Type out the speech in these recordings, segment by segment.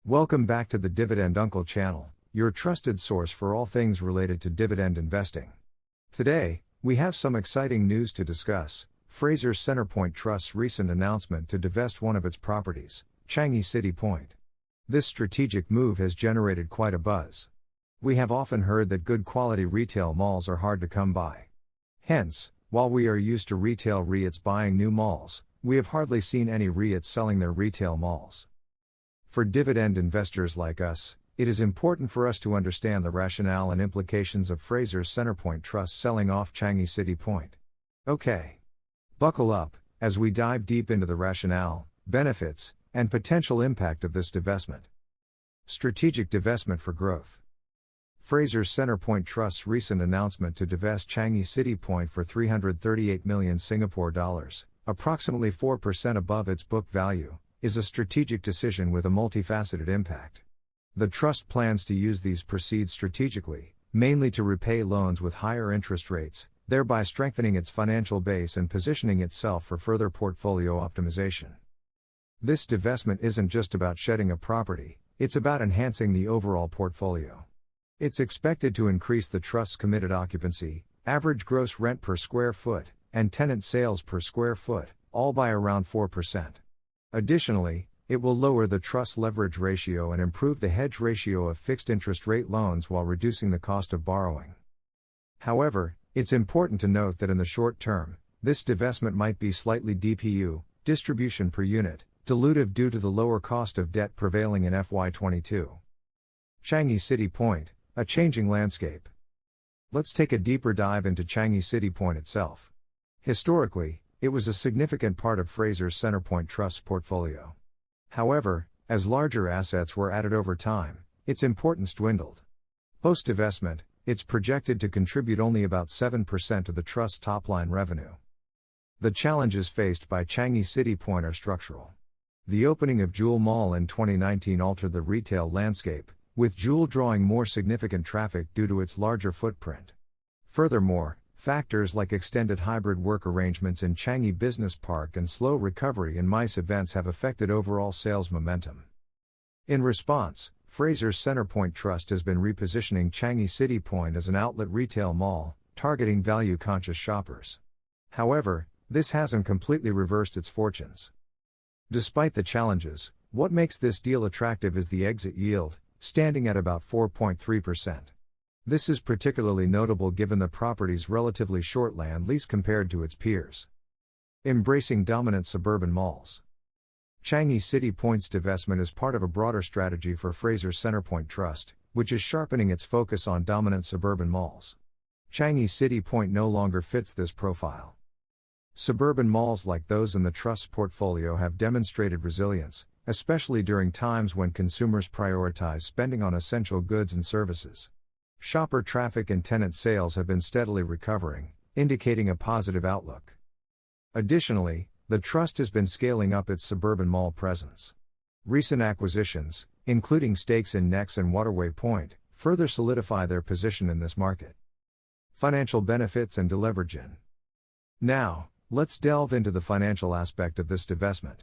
Welcome back to the Dividend Uncle channel, your trusted source for all things related to dividend investing. Today, we have some exciting news to discuss: Frasers Centrepoint Trust's recent announcement to divest one of its properties, Changi City Point. This strategic move has generated quite a buzz. We have often heard that good quality retail malls are hard to come by. Hence, while we are used to retail REITs buying new malls, we have hardly seen any REITs selling their retail malls. For dividend investors like us, it is important for us to understand the rationale and implications of Frasers Centrepoint Trust selling off Changi City Point. Okay. Buckle up, as we dive deep into the rationale, benefits, and potential impact of this divestment. Strategic divestment for growth. Frasers Centrepoint Trust's recent announcement to divest Changi City Point for 338 million Singapore dollars, approximately 4% above its book value, is a strategic decision with a multifaceted impact. The trust plans to use these proceeds strategically, mainly to repay loans with higher interest rates, thereby strengthening its financial base and positioning itself for further portfolio optimization. This divestment isn't just about shedding a property, it's about enhancing the overall portfolio. It's expected to increase the trust's committed occupancy, average gross rent per square foot, and tenant sales per square foot, all by around 4%. Additionally, it will lower the trust's leverage ratio and improve the hedge ratio of fixed interest rate loans while reducing the cost of borrowing. However, it's important to note that in the short term, this divestment might be slightly DPU, distribution per unit, dilutive due to the lower cost of debt prevailing in FY22. Changi City Point, a changing landscape. Let's take a deeper dive into Changi City Point itself. Historically, it was a significant part of Frasers Centrepoint Trust's portfolio. However, as larger assets were added over time, its importance dwindled. Post-divestment, it's projected to contribute only about 7% of the trust's top-line revenue. The challenges faced by Changi City Point are structural. The opening of Jewel Mall in 2019 altered the retail landscape, with Jewel drawing more significant traffic due to its larger footprint. Furthermore, factors like extended hybrid work arrangements in Changi Business Park and slow recovery in MICE events have affected overall sales momentum. In response, Frasers Centrepoint Trust has been repositioning Changi City Point as an outlet retail mall, targeting value-conscious shoppers. However, this hasn't completely reversed its fortunes. Despite the challenges, what makes this deal attractive is the exit yield, standing at about 4.3%. This is particularly notable given the property's relatively short land lease compared to its peers. Embracing dominant suburban malls. Changi City Point's divestment is part of a broader strategy for Frasers Centrepoint Trust, which is sharpening its focus on dominant suburban malls. Changi City Point no longer fits this profile. Suburban malls like those in the trust's portfolio have demonstrated resilience, especially during times when consumers prioritize spending on essential goods and services. Shopper traffic and tenant sales have been steadily recovering, indicating a positive outlook. Additionally, the trust has been scaling up its suburban mall presence. Recent acquisitions, including stakes in Nex and Waterway Point, further solidify their position in this market. Financial benefits and deleveraging. Now, let's delve into the financial aspect of this divestment.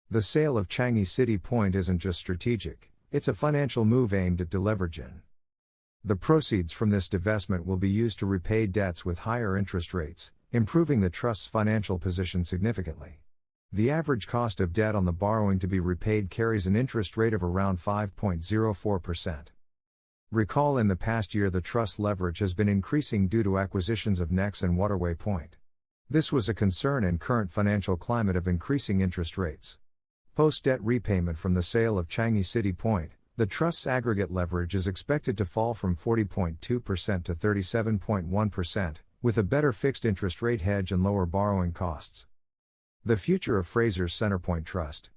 The sale of Changi City Point isn't just strategic, it's a financial move aimed at deleveraging. The proceeds from this divestment will be used to repay debts with higher interest rates, improving the trust's financial position significantly. The average cost of debt on the borrowing to be repaid carries an interest rate of around 5.04%. Recall in the past year the trust's leverage has been increasing due to acquisitions of Nex and Waterway Point. This was a concern in current financial climate of increasing interest rates. Post-debt repayment from the sale of Changi City Point, the trust's aggregate leverage is expected to fall from 40.2% to 37.1%, with a better fixed interest rate hedge and lower borrowing costs. The future of Frasers Centrepoint Trust.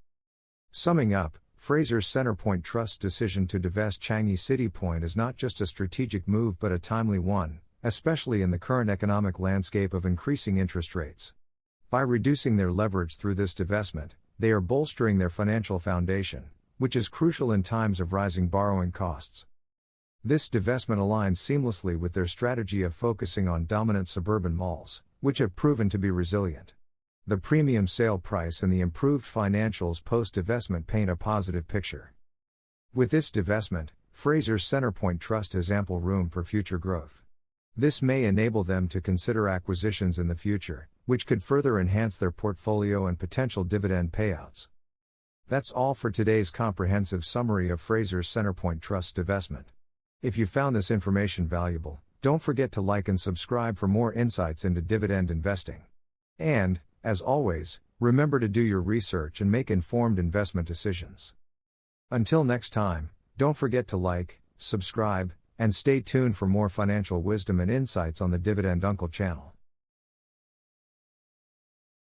Summing up, Frasers Centrepoint Trust's decision to divest Changi City Point is not just a strategic move but a timely one, especially in the current economic landscape of increasing interest rates. By reducing their leverage through this divestment, they are bolstering their financial foundation, which is crucial in times of rising borrowing costs. This divestment aligns seamlessly with their strategy of focusing on dominant suburban malls, which have proven to be resilient. The premium sale price and the improved financials post-divestment paint a positive picture. With this divestment, Frasers Centrepoint Trust has ample room for future growth. This may enable them to consider acquisitions in the future, which could further enhance their portfolio and potential dividend payouts. That's all for today's comprehensive summary of Frasers Centrepoint Trust divestment. If you found this information valuable, don't forget to like and subscribe for more insights into dividend investing. And, as always, remember to do your research and make informed investment decisions. Until next time, don't forget to like, subscribe, and stay tuned for more financial wisdom and insights on the Dividend Uncle channel.